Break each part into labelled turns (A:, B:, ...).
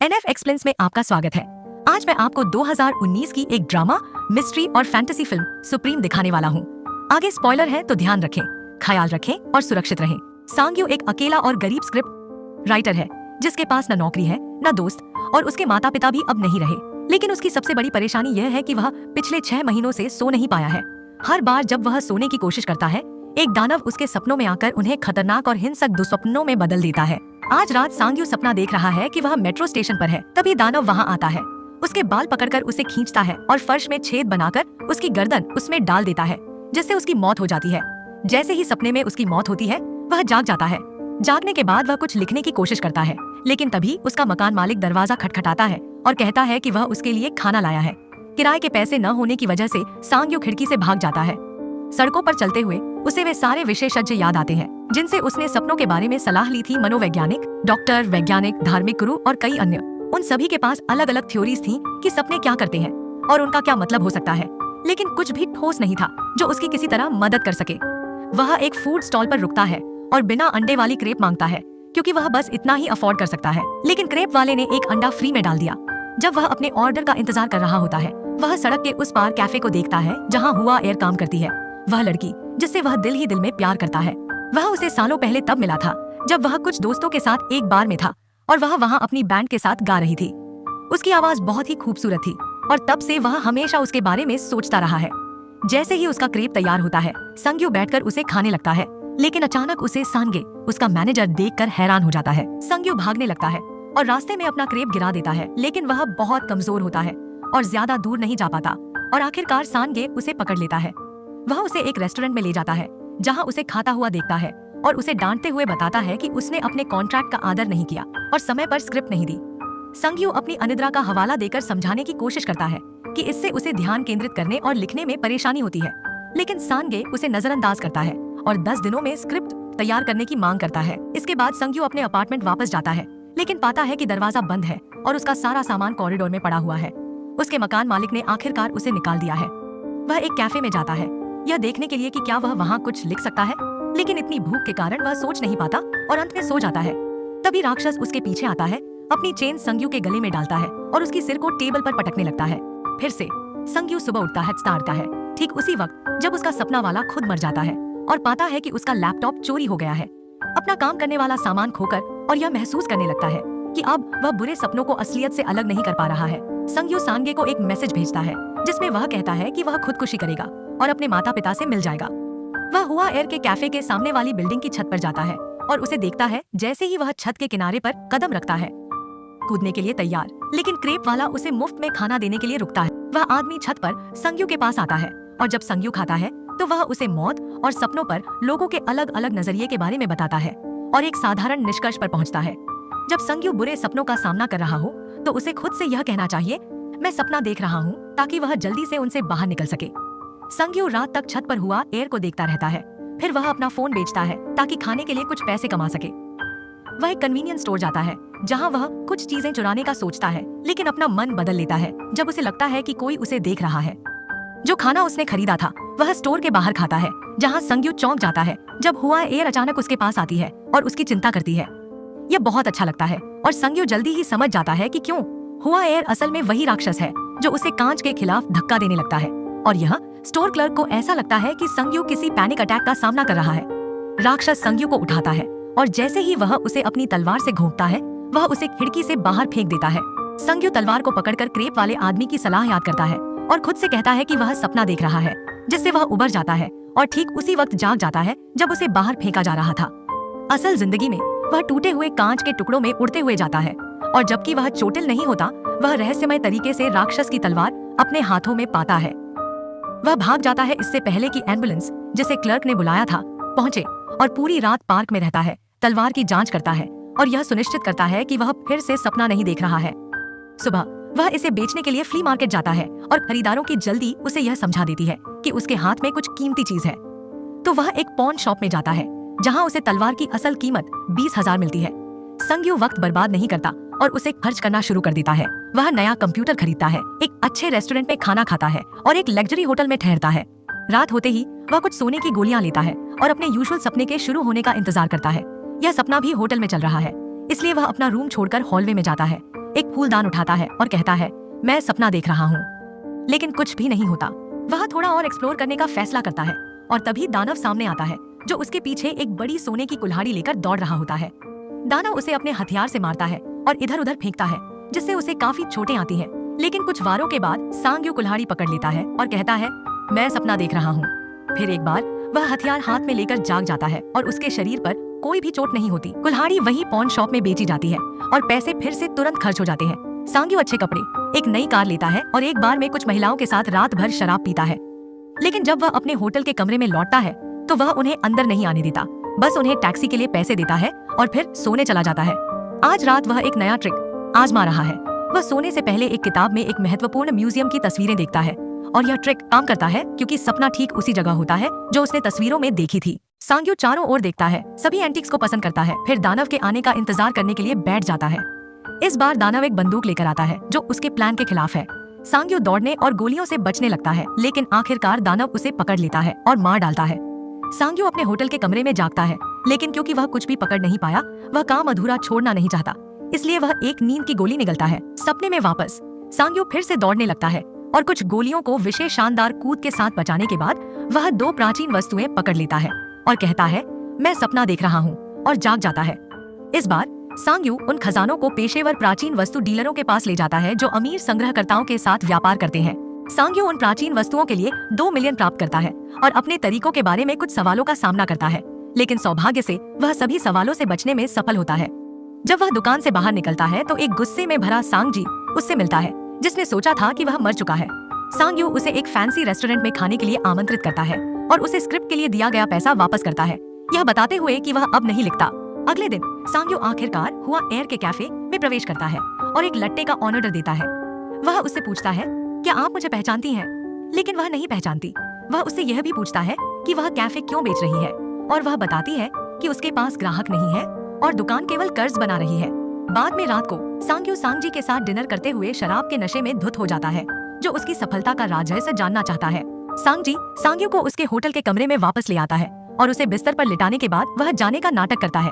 A: NF explains में आपका स्वागत है। आज मैं आपको 2019 की एक ड्रामा, मिस्ट्री और फैंटेसी फिल्म सुप्रीम दिखाने वाला हूँ। आगे स्पॉइलर है तो ध्यान रखें, ख्याल रखें और सुरक्षित रहें। सांग्यू एक अकेला और गरीब स्क्रिप्ट राइटर है जिसके पास न नौकरी है न दोस्त और उसके माता पिता भी अब नहीं रहे। लेकिन उसकी सबसे बड़ी परेशानी यह है कि वह पिछले 6 महीनों से सो नहीं पाया है। हर बार जब वह सोने की कोशिश करता है, एक दानव उसके सपनों में आकर उन्हें खतरनाक और हिंसक दुस्वप्नों में बदल देता है। आज रात सांग्यू सपना देख रहा है कि वह मेट्रो स्टेशन पर है। तभी दानव वहां आता है, उसके बाल पकड़कर उसे खींचता है और फर्श में छेद बनाकर उसकी गर्दन उसमें डाल देता है, जिससे उसकी मौत हो जाती है। जैसे ही सपने में उसकी मौत होती है, वह जाग जाता है। जागने के बाद वह कुछ लिखने की कोशिश करता है, लेकिन तभी उसका मकान मालिक दरवाजा खटखटाता है और कहता है कि वह उसके लिए खाना लाया है। किराए के पैसे न होने की वजह से सांग्यू खिड़की से भाग जाता है। सड़कों पर चलते हुए उसे वे सारे विशेषज्ञ याद आते हैं जिनसे उसने सपनों के बारे में सलाह ली थी। मनोवैज्ञानिक, डॉक्टर, वैज्ञानिक, धार्मिक गुरु और कई अन्य। उन सभी के पास अलग अलग थ्योरीज थी कि सपने क्या करते हैं और उनका क्या मतलब हो सकता है, लेकिन कुछ भी ठोस नहीं था जो उसकी किसी तरह मदद कर सके। वह एक फूड स्टॉल पर रुकता है और बिना अंडे वाली क्रेप मांगता है, क्योंकि वह बस इतना ही अफोर्ड कर सकता है। लेकिन क्रेप वाले ने एक अंडा फ्री में डाल दिया। जब वह अपने ऑर्डर का इंतजार कर रहा होता है, वह सड़क के उस पार कैफे को देखता है जहाँ हुआ एयर काम करती है। वह लड़की जिससे वह दिल ही दिल में प्यार करता है। वह उसे सालों पहले तब मिला था जब वह कुछ दोस्तों के साथ एक बार में था और वह वहाँ अपनी बैंड के साथ गा रही थी। उसकी आवाज बहुत ही खूबसूरत थी और तब से वह हमेशा उसके बारे में सोचता रहा है। जैसे ही उसका क्रेप तैयार होता है, संग्यू बैठकर उसे खाने लगता है, लेकिन अचानक उसे सांगे, उसका मैनेजर, देखकर हैरान हो जाता है। संग्यू भागने लगता है और रास्ते में अपना क्रेप गिरा देता है, लेकिन वह बहुत कमजोर होता है और ज्यादा दूर नहीं जा पाता और आखिरकार सांगे उसे पकड़ लेता है। वह उसे एक रेस्टोरेंट में ले जाता है जहां उसे खाता हुआ देखता है और उसे डांटते हुए बताता है कि उसने अपने कॉन्ट्रैक्ट का आदर नहीं किया और समय पर स्क्रिप्ट नहीं दी। संग्यू अपनी अनिद्रा का हवाला देकर समझाने की कोशिश करता है कि इससे उसे ध्यान केंद्रित करने और लिखने में परेशानी होती है, लेकिन सांगे उसे नजरअंदाज करता है और 10 दिनों में स्क्रिप्ट तैयार करने की मांग करता है। इसके बाद संग्यू अपने अपार्टमेंट वापस जाता है, लेकिन पाता है कि दरवाजा बंद है और उसका सारा सामान कॉरिडोर में पड़ा हुआ है। उसके मकान मालिक ने आखिरकार उसे निकाल दिया है। वह एक कैफे में जाता है, यह देखने के लिए कि क्या वह वहाँ कुछ लिख सकता है, लेकिन इतनी भूख के कारण वह सोच नहीं पाता और अंत में सो जाता है। तभी राक्षस उसके पीछे आता है, अपनी चेन संग्यू के गले में डालता है और उसकी सिर को टेबल पर पटकने लगता है। फिर से संग्यू सुबह उठता है ठीक उसी वक्त जब उसका सपना वाला खुद मर जाता है और पाता है कि उसका लैपटॉप चोरी हो गया है, अपना काम करने वाला सामान खोकर, और यह महसूस करने लगता है कि अब वह बुरे सपनों को असलियत से अलग नहीं कर पा रहा है। संग्यू सांगे को एक मैसेज भेजता है जिसमें वह कहता है कि वह खुदकुशी करेगा और अपने माता पिता से मिल जाएगा। वह हुआ एयर के कैफे के सामने वाली बिल्डिंग की छत पर जाता है और उसे देखता है। जैसे ही वह छत के किनारे पर कदम रखता है, कूदने के लिए तैयार, लेकिन क्रेप वाला उसे मुफ्त में खाना देने के लिए रुकता है। वह आदमी छत पर संग्यू के पास आता है और जब संग्यू खाता है तो वह उसे मौत और सपनों पर लोगों के अलग अलग नजरिए के बारे में बताता है और एक साधारण निष्कर्ष पर पहुंचता है। जब संग्यू बुरे सपनों का सामना कर रहा हो तो उसे खुद से यह कहना चाहिए, मैं सपना देख रहा हूँ, ताकि वह जल्दी से उनसे बाहर निकल सके। संग्यू रात तक छत पर हुआ एयर को देखता रहता है, फिर वह अपना फोन बेचता है ताकि खाने के लिए कुछ पैसे कमा सके। वह एक कन्वीनियंस स्टोर जाता है जहां वह कुछ चीजें चुराने का सोचता है, लेकिन अपना मन बदल लेता है जब उसे लगता है कि कोई उसे देख रहा है। जो खाना उसने खरीदा था वह स्टोर के बाहर खाता है, जहां संग्यू चौंक जाता है जब हुआ एयर अचानक उसके पास आती है और उसकी चिंता करती है। यह बहुत अच्छा लगता है और संग्यू जल्दी ही समझ जाता है कि क्यों हुआ एयर असल में वही राक्षस है जो उसे कांच के खिलाफ धक्का देने लगता है। और यह स्टोर क्लर्क को ऐसा लगता है कि संग्यू किसी पैनिक अटैक का सामना कर रहा है। राक्षस संग्यू को उठाता है और जैसे ही वह उसे अपनी तलवार से घोंपता है, वह उसे खिड़की से बाहर फेंक देता है। संग्यू तलवार को पकड़कर क्रेप वाले आदमी की सलाह याद करता है और खुद से कहता है कि वह सपना देख रहा है, जिससे वह उबर जाता है और ठीक उसी वक्त जाग जाता है जब उसे बाहर फेंका जा रहा था। असल जिंदगी में वह टूटे हुए कांच के टुकड़ों में उड़ते हुए जाता है और जबकि वह चोटिल नहीं होता, वह रहस्यमय तरीके से राक्षस की तलवार अपने हाथों में पाता है। वह भाग जाता है इससे पहले कि एम्बुलेंस जिसे क्लर्क ने बुलाया था पहुंचे, और पूरी रात पार्क में रहता है, तलवार की जांच करता है और यह सुनिश्चित करता है कि वह फिर से सपना नहीं देख रहा है। सुबह वह इसे बेचने के लिए फ्ली मार्केट जाता है और खरीदारों की जल्दी उसे यह समझा देती है कि उसके हाथ में कुछ कीमती चीज है। तो वह एक पॉन शॉप में जाता है जहां उसे तलवार की असल कीमत 20,000 मिलती है। संग्यू वक्त बर्बाद नहीं करता और उसे खर्च करना शुरू कर देता है। वह नया कंप्यूटर खरीदता है, एक अच्छे रेस्टोरेंट में खाना खाता है और एक लग्जरी होटल में ठहरता है। रात होते ही वह कुछ सोने की गोलियां लेता है और अपने यूजुअल सपने के शुरू होने का इंतजार करता है। यह सपना भी होटल में चल रहा है, इसलिए वह अपना रूम छोड़कर हॉलवे में जाता है एक फूलदान उठाता है और कहता है, मैं सपना देख रहा हूँ। लेकिन कुछ भी नहीं होता। वह थोड़ा और एक्सप्लोर करने का फैसला करता है और तभी दानव सामने आता है, जो उसके पीछे एक बड़ी सोने की कुल्हाड़ी लेकर दौड़ रहा होता है। दानव उसे अपने हथियार से मारता है और इधर उधर फेंकता है, जिससे उसे काफी चोटें आती हैं। लेकिन कुछ वारों के बाद सांग्यू कुल्हाड़ी पकड़ लेता है और कहता है, मैं सपना देख रहा हूँ। फिर एक बार वह हथियार हाथ में लेकर जाग जाता है और उसके शरीर पर कोई भी चोट नहीं होती। कुल्हाड़ी वही पॉन शॉप में बेची जाती है और पैसे फिर से तुरंत खर्च हो जाते हैं। सांग्यू अच्छे कपड़े, एक नई कार लेता है और एक बार में कुछ महिलाओं के साथ रात भर शराब पीता है। लेकिन जब वह अपने होटल के कमरे में लौटता है तो वह उन्हें अंदर नहीं आने देता, बस उन्हें टैक्सी के लिए पैसे देता है और फिर सोने चला जाता है। आज रात वह एक नया ट्रिक आजमा रहा है। वह सोने से पहले एक किताब में एक महत्वपूर्ण म्यूजियम की तस्वीरें देखता है और यह ट्रिक काम करता है क्योंकि सपना ठीक उसी जगह होता है जो उसने तस्वीरों में देखी थी। सांग्यू चारों ओर देखता है, सभी एंटिक्स को पसंद करता है, फिर दानव के आने का इंतजार करने के लिए बैठ जाता है। इस बार दानव एक बंदूक लेकर आता है जो उसके प्लान के खिलाफ है। सांग्यू दौड़ने और गोलियों से बचने लगता है, लेकिन आखिरकार दानव उसे पकड़ लेता है और मार डालता है। सांग्यू अपने होटल के कमरे में जागता है, लेकिन क्योंकि वह कुछ भी पकड़ नहीं पाया, वह काम अधूरा छोड़ना नहीं चाहता, इसलिए वह एक नींद की गोली निगलता है। सपने में वापस सांग्यू फिर से दौड़ने लगता है और कुछ गोलियों को विशेष शानदार कूद के साथ बचाने के बाद वह 2 प्राचीन वस्तुएं पकड़ लेता है और कहता है, मैं सपना देख रहा हूँ, और जाग जाता है। इस बार सांग्यू उन खजानों को पेशेवर प्राचीन वस्तु डीलरों के पास ले जाता है जो अमीर संग्रहकर्ताओं के साथ व्यापार करते हैं। सांग्यू उन प्राचीन वस्तुओं के लिए 2 मिलियन प्राप्त करता है और अपने तरीकों के बारे में कुछ सवालों का सामना करता है, लेकिन सौभाग्य से वह सभी सवालों से बचने में सफल होता है। जब वह दुकान से बाहर निकलता है तो एक गुस्से में भरा सांगजी उससे मिलता है, जिसने सोचा था कि वह मर चुका है। सांग्यू उसे एक फैंसी रेस्टोरेंट में खाने के लिए आमंत्रित करता है और उसे स्क्रिप्ट के लिए दिया गया पैसा वापस करता है, यह बताते हुए कि वह अब नहीं लिखता। अगले दिन सांग्यू आखिरकार हुआ एयर के कैफे में प्रवेश करता है और एक लट्टे का ऑर्डर देता है। वह उससे पूछता है, क्या आप मुझे पहचानती हैं? लेकिन वह नहीं पहचानती। वह उससे यह भी पूछता है कि वह कैफे क्यों बेच रही है और वह बताती है कि उसके पास ग्राहक नहीं है और दुकान केवल कर्ज बना रही है। बाद में रात को सांग्यू सांगजी के साथ डिनर करते हुए शराब के नशे में धुत हो जाता है, जो उसकी सफलता का राज है जानना चाहता है। सांगजी सांग्यू को उसके होटल के कमरे में वापस ले आता है और उसे बिस्तर पर लिटाने के बाद वह जाने का नाटक करता है,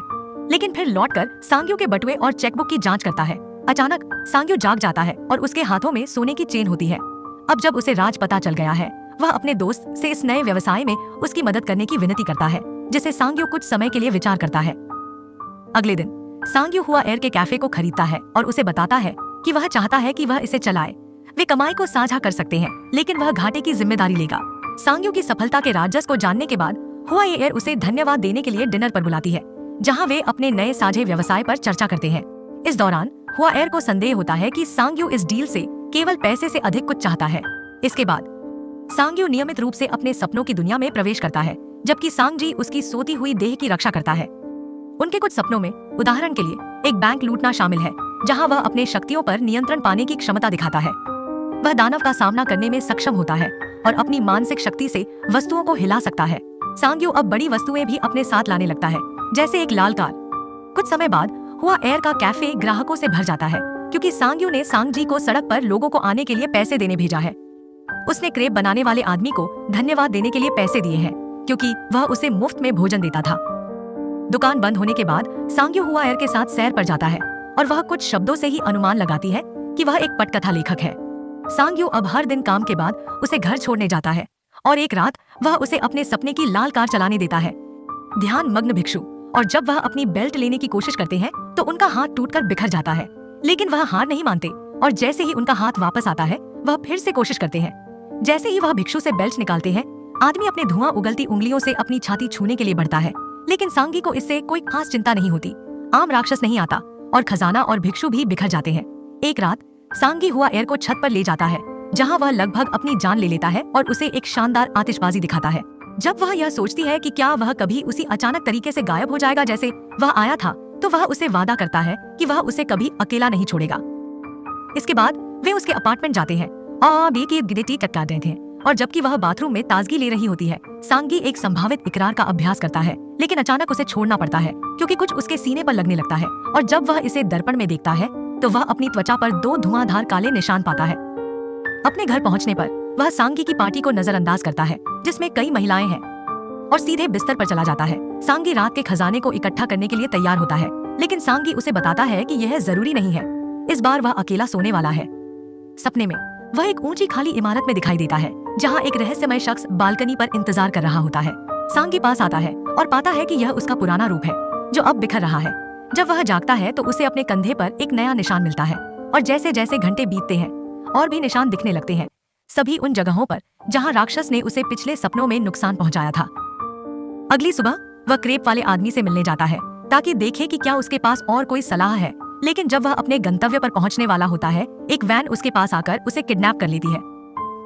A: लेकिन फिर लौटकर सांग्यू के बटुए और चेकबुक की जांच करता है। अचानक सांग्यू जाग जाता है और उसके हाथों में सोने की चेन होती है। अब जब उसे राज पता चल गया है, वह अपने दोस्त से इस नए व्यवसाय में उसकी मदद करने की विनती करता है, जिसे सांग्यू कुछ समय के लिए विचार करता है। अगले दिन सांग्यू हुआ एयर के कैफे को खरीदता है और उसे बताता है कि वह चाहता है कि वह इसे चलाए। वे कमाई को साझा कर सकते हैं, लेकिन वह घाटे की जिम्मेदारी लेगा। सांग्यू की सफलता के राजस को जानने के बाद हुआ एयर उसे धन्यवाद देने के लिए डिनर पर बुलाती है, जहां वे अपने नए साझे व्यवसाय पर चर्चा करते हैं। इस दौरान हुआ एयर को संदेह होता है कि सांग्यू इस डील से केवल पैसे से अधिक कुछ चाहता है। इसके बाद सांग्यू नियमित रूप से अपने सपनों की दुनिया में प्रवेश करता है, जबकि सांगजी उसकी सोती हुई देह की रक्षा करता है। उनके कुछ सपनों में उदाहरण के लिए एक बैंक लूटना शामिल है, जहां वह अपने शक्तियों पर नियंत्रण पाने की क्षमता दिखाता है। वह दानव का सामना करने में सक्षम होता है और अपनी मानसिक शक्ति से वस्तुओं को हिला सकता है। सांग्यू अब बड़ी वस्तुएं भी अपने साथ लाने लगता है, जैसे एक लाल कार। कुछ समय बाद हुआ एयर का कैफे ग्राहकों से भर जाता है, क्योंकि सांग्यू ने सांगजी को सड़क पर लोगों को आने के लिए पैसे देने भेजा है। उसने क्रेप बनाने वाले आदमी को धन्यवाद देने के लिए पैसे दिए हैं, क्योंकि वह उसे मुफ्त में भोजन देता था। दुकान बंद होने के बाद सांग्यू हुआ एयर के साथ सैर पर जाता है और वह कुछ शब्दों से ही अनुमान लगाती है कि वह एक पटकथा लेखक है। सांग्यू अब हर दिन काम के बाद उसे घर छोड़ने जाता है और एक रात वह उसे अपने सपने की लाल कार चलाने देता है। ध्यान मग्न भिक्षु, और जब वह अपनी बेल्ट लेने की कोशिश करते हैं तो उनका हाथ टूटकर बिखर जाता है, लेकिन वह हार नहीं मानते और जैसे ही उनका हाथ वापस आता है वह फिर से कोशिश करते हैं। जैसे ही वह भिक्षु से बेल्ट निकालते हैं, आदमी अपने धुआं उगलती उंगलियों से अपनी छाती छूने के लिए बढ़ता है, लेकिन सांगी को इससे कोई खास चिंता नहीं होती। आम राक्षस नहीं आता और खजाना और भिक्षु भी बिखर जाते हैं। एक रात सांगी हुआ एयर को छत पर ले जाता है, जहां वह लगभग अपनी जान ले लेता है और उसे एक शानदार आतिशबाजी दिखाता है। जब वह यह सोचती है कि क्या वह कभी उसी अचानक तरीके से गायब हो जाएगा जैसे वह आया था, तो वह उसे वादा करता है कि वह उसे कभी अकेला नहीं छोड़ेगा। इसके बाद वे उसके अपार्टमेंट जाते हैं और की गिरटी टटका रहे थे, और जबकि वह बाथरूम में ताजगी ले रही होती है, सांगी एक संभावित इकरार का अभ्यास करता है, लेकिन अचानक उसे छोड़ना पड़ता है क्योंकि कुछ उसके सीने पर लगने लगता है, और जब वह इसे दर्पण में देखता है तो वह अपनी त्वचा पर 2 धुआंधार काले निशान पाता है। अपने घर पहुंचने पर वह सांगी की पार्टी को नजरअंदाज करता है, जिसमें कई महिलाएं हैं, और सीधे बिस्तर पर चला जाता है। सांगी रात के खजाने को इकट्ठा करने के लिए तैयार होता है, लेकिन सांगी उसे बताता है कि यह जरूरी नहीं है। इस बार वह अकेला सोने वाला है। सपने में वह एक ऊंची खाली इमारत में दिखाई देता है, जहाँ एक रहस्यमय शख्स बालकनी पर इंतजार कर रहा होता है। सांग के पास आता है और पाता है कि यह उसका पुराना रूप है, जो अब बिखर रहा है। जब वह जागता है तो उसे अपने कंधे पर एक नया निशान मिलता है, और जैसे जैसे घंटे बीतते हैं और भी निशान दिखने लगते हैं, सभी उन जगहों पर जहाँ राक्षस ने उसे पिछले सपनों में नुकसान पहुँचाया था। अगली सुबह वह क्रेप वाले आदमी से मिलने जाता है ताकि देखे कि क्या उसके पास और कोई सलाह है। लेकिन जब वह अपने गंतव्य पर पहुंचने वाला होता है, एक वैन उसके पास आकर उसे किडनैप कर लेती है।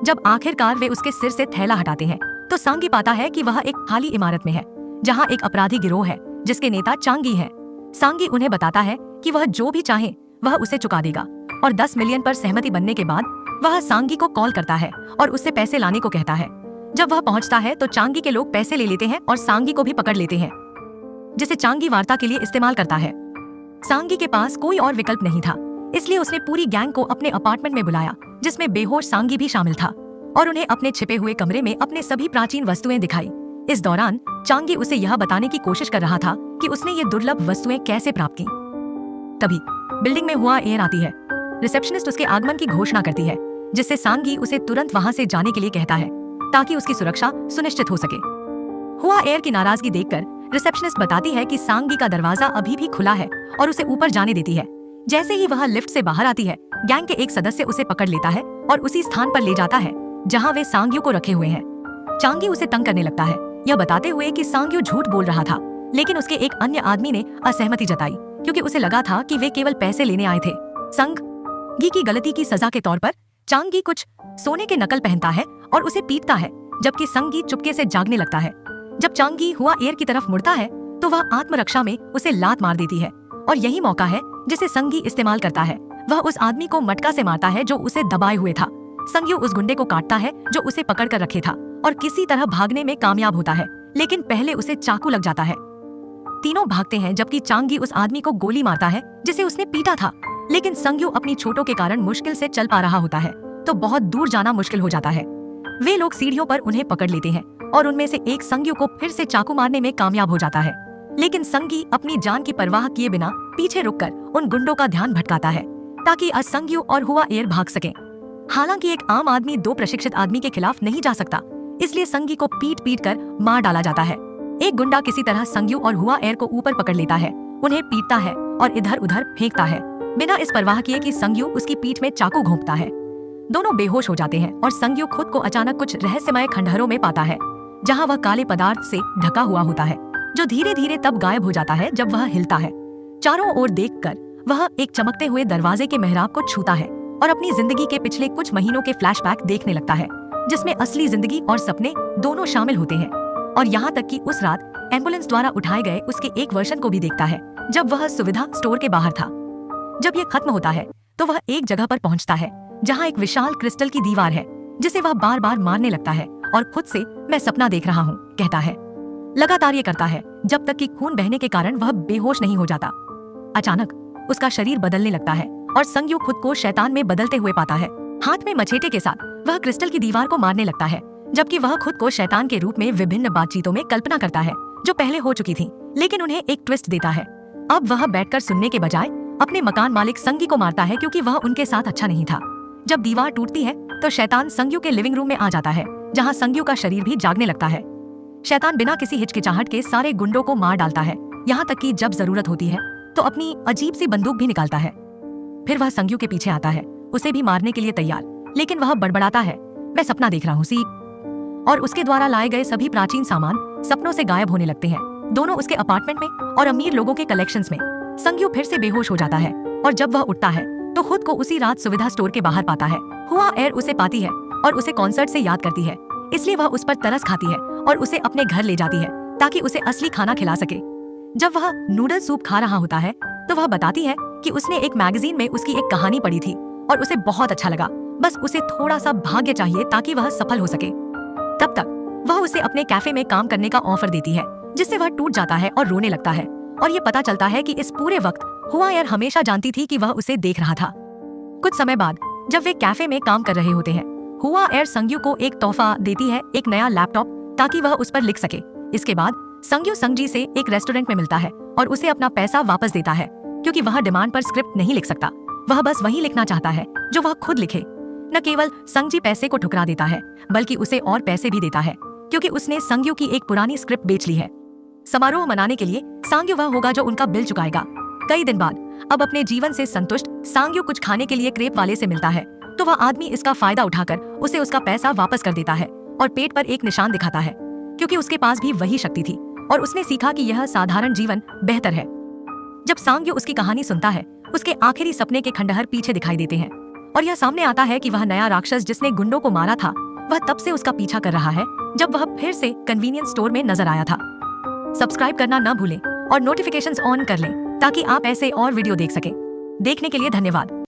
A: जब आखिरकार वे उसके सिर से थैला हटाते हैं तो सांगी पाता है कि वह एक खाली इमारत में है, जहां एक अपराधी गिरोह है जिसके नेता चांगी है। सांगी उन्हें बताता है कि वह जो भी चाहे वह उसे चुका देगा, और 10 मिलियन पर सहमति बनने के बाद वह सांगी को कॉल करता है और उससे पैसे लाने को कहता है। जब वह पहुंचता है तो चांगी के लोग पैसे ले लेते हैं और सांगी को भी पकड़ लेते हैं, जिसे चांगी वार्ता के लिए इस्तेमाल करता है। सांगी के पास कोई और विकल्प नहीं था, इसलिए उसने पूरी गैंग को अपने अपार्टमेंट में बुलाया, जिसमें बेहोश सांगी भी शामिल था, और उन्हें अपने छिपे हुए कमरे में अपने सभी प्राचीन वस्तुएं दिखाई। इस दौरान चांगी उसे यह बताने की कोशिश कर रहा था कि उसने ये दुर्लभ वस्तुएं कैसे प्राप्त की। तभी बिल्डिंग में हुआ एयर आती है। रिसेप्शनिस्ट उसके आगमन की घोषणा करती है, जिससे सांगी उसे तुरंत वहां से जाने के लिए कहता है ताकि उसकी सुरक्षा सुनिश्चित हो सके। हुआ एयर की नाराजगी देखकर रिसेप्शनिस्ट बताती है कि सांगी का दरवाजा अभी भी खुला है और उसे ऊपर जाने देती है। जैसे ही वह लिफ्ट से बाहर आती है, गैंग के एक सदस्य उसे पकड़ लेता है और उसी स्थान पर ले जाता है जहां वे सांगियों को रखे हुए हैं। चांगी उसे तंग करने लगता है, यह बताते हुए कि सांगियो झूठ बोल रहा था, लेकिन उसके एक अन्य आदमी ने असहमति जताई क्योंकि उसे लगा था कि वे केवल पैसे लेने आए थे। सांगी की गलती की सजा के तौर पर चांगी कुछ सोने के नकल पहनता है और उसे पीटता है, जबकि संगी चुपके से जागने लगता है। जब चांगी हुआ एयर की तरफ मुड़ता है तो वह आत्मरक्षा में उसे लात मार देती है, और यही मौका है जिसे संगी इस्तेमाल करता है। वह उस आदमी को मटका से मारता है जो उसे दबाए हुए था। संगी उस गुंडे को काटता है जो उसे पकड़ कर रखे था और किसी तरह भागने में कामयाब होता है, लेकिन पहले उसे चाकू लग जाता है। तीनों भागते हैं जबकि चांगी उस आदमी को गोली मारता है जिसे उसने पीटा था, लेकिन संग्यू अपनी चोटों के कारण मुश्किल से चल पा रहा होता है, तो बहुत दूर जाना मुश्किल हो जाता है। वे लोग सीढ़ियों पर उन्हें पकड़ लेते हैं और उनमें से एक संग्यू को फिर से चाकू मारने में कामयाब हो जाता है, लेकिन संगी अपनी जान की परवाह किए बिना पीछे रुककर उन गुंडों का ध्यान भटकाता है ताकि असंग्यू और हुआ एयर भाग सके। हालांकि एक आम आदमी 2 प्रशिक्षित आदमी के खिलाफ नहीं जा सकता, इसलिए संगी को पीट पीट कर मार डाला जाता है। एक गुंडा किसी तरह संग्यू और हुआ एयर को ऊपर पकड़ लेता है, उन्हें पीटता है और इधर उधर फेंकता है, बिना इस परवाह किए कि संग्यू उसकी पीठ में चाकू घोंपता है। दोनों बेहोश हो जाते हैं और संग्यू खुद को अचानक कुछ रहस्यमय खंडहरों में पाता है, जहाँ वह काले पदार्थ से ढका हुआ होता है, जो धीरे धीरे तब गायब हो जाता है जब वह हिलता है। चारों ओर देखकर वह एक चमकते हुए दरवाजे के मेहराब को छूता है और अपनी जिंदगी के पिछले कुछ महीनों के फ्लैशबैक देखने लगता है, जिसमें असली जिंदगी और सपने दोनों शामिल होते हैं, और यहाँ तक कि उस रात एम्बुलेंस द्वारा उठाए गए उसके एक वर्जन को भी देखता है जब वह सुविधा स्टोर के बाहर था। जब ये खत्म होता है तो वह एक जगह पर पहुंचता है जहाँ एक विशाल क्रिस्टल की दीवार है, जिसे वह बार बार मारने लगता है और खुद से मैं सपना देख रहा हूँ कहता है। लगातार ये करता है जब तक कि खून बहने के कारण वह बेहोश नहीं हो जाता। अचानक उसका शरीर बदलने लगता है और संग्यू खुद को शैतान में बदलते हुए पाता है। हाथ में मछेटे के साथ वह क्रिस्टल की दीवार को मारने लगता है, जबकि वह खुद को शैतान के रूप में विभिन्न बातचीतों में कल्पना करता है जो पहले हो चुकी थी, लेकिन उन्हें एक ट्विस्ट देता है। अब वह बैठकर सुनने के बजाय अपने मकान मालिक संगी को मारता है क्योंकि वह उनके साथ अच्छा नहीं था। जब दीवार टूटती है तो शैतान संग्यू के लिविंग रूम में आ जाता है, जहाँ संग्यू का शरीर भी जागने लगता है। शैतान बिना किसी हिचकिचाहट के सारे गुंडों को मार डालता है, यहाँ तक कि जब जरूरत होती है तो अपनी अजीब सी बंदूक भी निकालता है। फिर वह संग्यू के पीछे आता है, उसे भी मारने के लिए तैयार, लेकिन वह बड़बड़ाता है, मैं सपना देख रहा हूँ सी, और उसके द्वारा लाए गए सभी प्राचीन सामान सपनों से गायब होने लगते हैं, दोनों उसके अपार्टमेंट में और अमीर लोगों के कलेक्शंस में। संग्यू फिर से बेहोश हो जाता है और जब वह उठता है तो खुद को उसी रात सुविधा स्टोर के बाहर पाता है। हुआ एयर उसे पाती है और उसे कॉन्सर्ट से याद करती है, इसलिए वह उस पर तरस खाती है और उसे अपने घर ले जाती है ताकि उसे असली खाना खिला सके। जब वह नूडल सूप खा रहा होता है तो वह बताती है कि उसने एक मैगजीन में उसकी एक कहानी पढ़ी थी और उसे बहुत अच्छा लगा, बस उसे थोड़ा सा भाग्य चाहिए ताकि वह सफल हो सके। तब तक वह उसे अपने कैफे में काम करने का ऑफर देती है, जिससे वह टूट जाता है और रोने लगता है, और ये पता चलता है कि इस पूरे वक्त हुआ एयर हमेशा जानती थी कि वह उसे देख रहा था। कुछ समय बाद जब वे कैफे में काम कर रहे होते हैं, हुआ एयर संग्यू को एक तोहफा देती है, एक नया लैपटॉप, ताकि वह उस पर लिख सके। इसके बाद संग्यू संगजी से एक रेस्टोरेंट में मिलता है और उसे अपना पैसा वापस देता है क्योंकि वह डिमांड पर स्क्रिप्ट नहीं लिख सकता। वह बस वही लिखना चाहता है जो वह खुद लिखे। न केवल संगजी पैसे को ठुकरा देता है बल्कि उसे और पैसे भी देता है क्योंकि उसने संग्यू की एक पुरानी स्क्रिप्ट बेच ली है। समारोह मनाने के लिए सांग्यू वह होगा जो उनका बिल चुकाएगा। कई दिन बाद अब अपने जीवन से संतुष्ट सांग्यू कुछ खाने के लिए क्रेप वाले से मिलता है तो वह आदमी इसका फायदा उठाकर उसे उसका पैसा वापस कर देता है और पेट पर एक निशान दिखाता है क्योंकि उसके पास भी वही शक्ति थी और उसने सीखा कि यह साधारण जीवन बेहतर है। जब सांग्यू उसकी कहानी सुनता है उसके आखिरी सपने के खंडहर पीछे दिखाई देते हैं और यह सामने आता है कि वह नया राक्षस जिसने गुंडों को मारा था वह तब से उसका पीछा कर रहा है जब वह फिर से कन्वीनियंस स्टोर में नजर आया था। सब्सक्राइब करना न भूलें और नोटिफिकेशंस ऑन कर लें ताकि आप ऐसे और वीडियो देख सकें। देखने के लिए धन्यवाद।